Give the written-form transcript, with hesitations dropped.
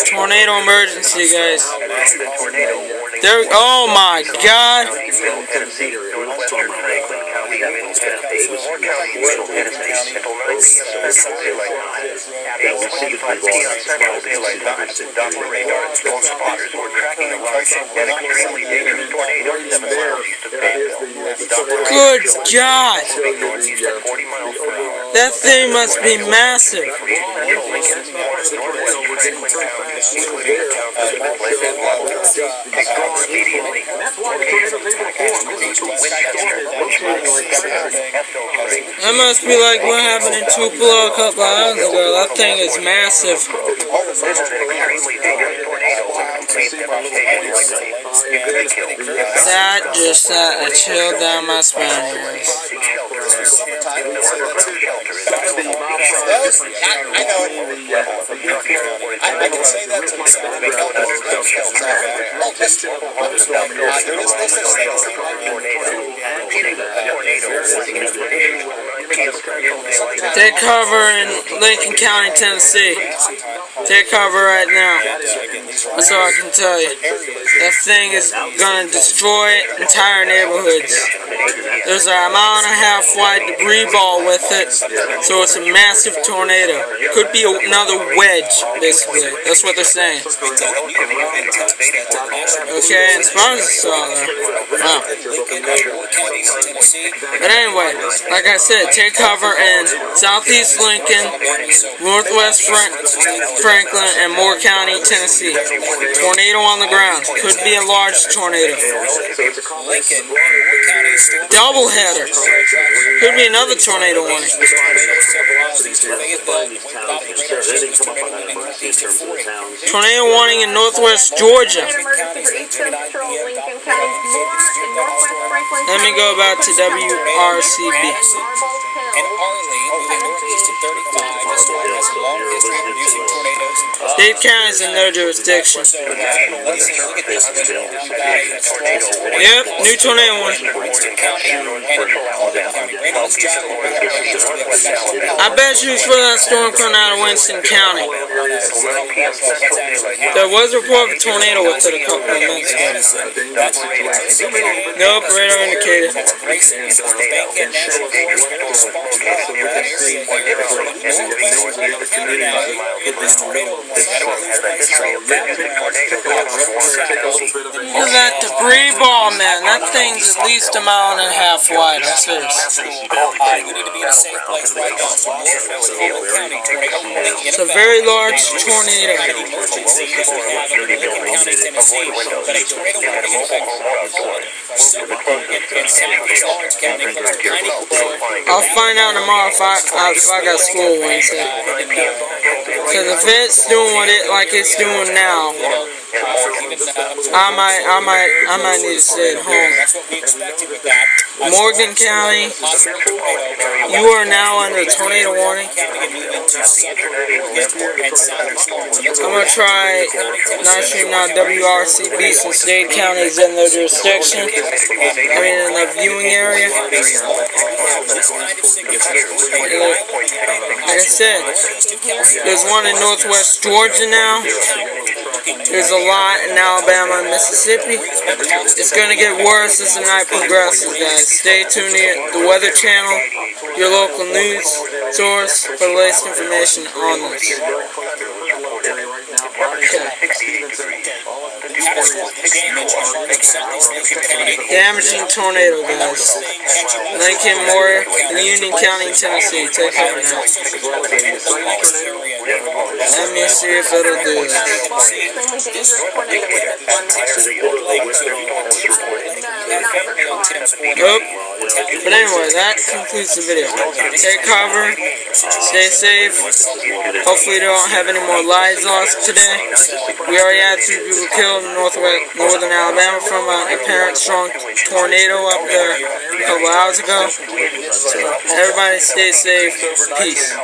Tornado emergency, guys. There. Oh my God. Good God. That thing must be massive. That must be like what happened in Tupelo a couple hours ago. That thing is massive. That just sent a chill down my spine, guys. I know it. I can say that to Take cover in Lincoln County, Tennessee. Take cover right now. That's all I can tell you. That thing is gonna destroy entire neighborhoods. There's a mile-and-a-half wide debris ball with it, so it's a massive tornado. Could be another wedge, basically. That's what they're saying. Okay, and Sparks saw that. Wow. But anyway, like I said, take cover in Southeast Lincoln, Northwest Franklin, and Moore County, Tennessee. Tornado on the ground. Could be a large tornado. Double header. Could be another tornado warning. Tornado warning in Northwest Georgia. Let me go back to WRCB. Dade County is in their jurisdiction. Yep, new tornado warning. I bet you it's for that storm coming out of Winston County. There was a report of a tornado with it a couple of minutes ago. Nope, radar indicated. Look at that debris ball, man. That thing's at least a mile and a half wide. I'm serious. It's a very large tornado. I'll find out tomorrow if I got school Wednesday. Because if it's doing like it's doing now, I might need to stay at home. Morgan County, you are now under tornado warning. I'm gonna try not streaming on WRCB since Dade County is in their jurisdiction. I mean, in the viewing area. Like I said, there's one in Northwest Georgia now. There's a lot in Alabama and Mississippi. It's going to get worse as the night progresses, guys. Stay tuned to the Weather Channel, your local news source, for the latest information on this. Damaging tornado, guys. Lincoln, Moore, and Union County, Tennessee. Take care now. Let me see if it'll do this. Nope. But anyway, that concludes the video. Take cover. Stay safe. Hopefully they don't have any more lives lost today. We already had 2 people killed in northern Alabama from an apparent strong tornado up there a couple hours ago. So everybody stay safe. Peace.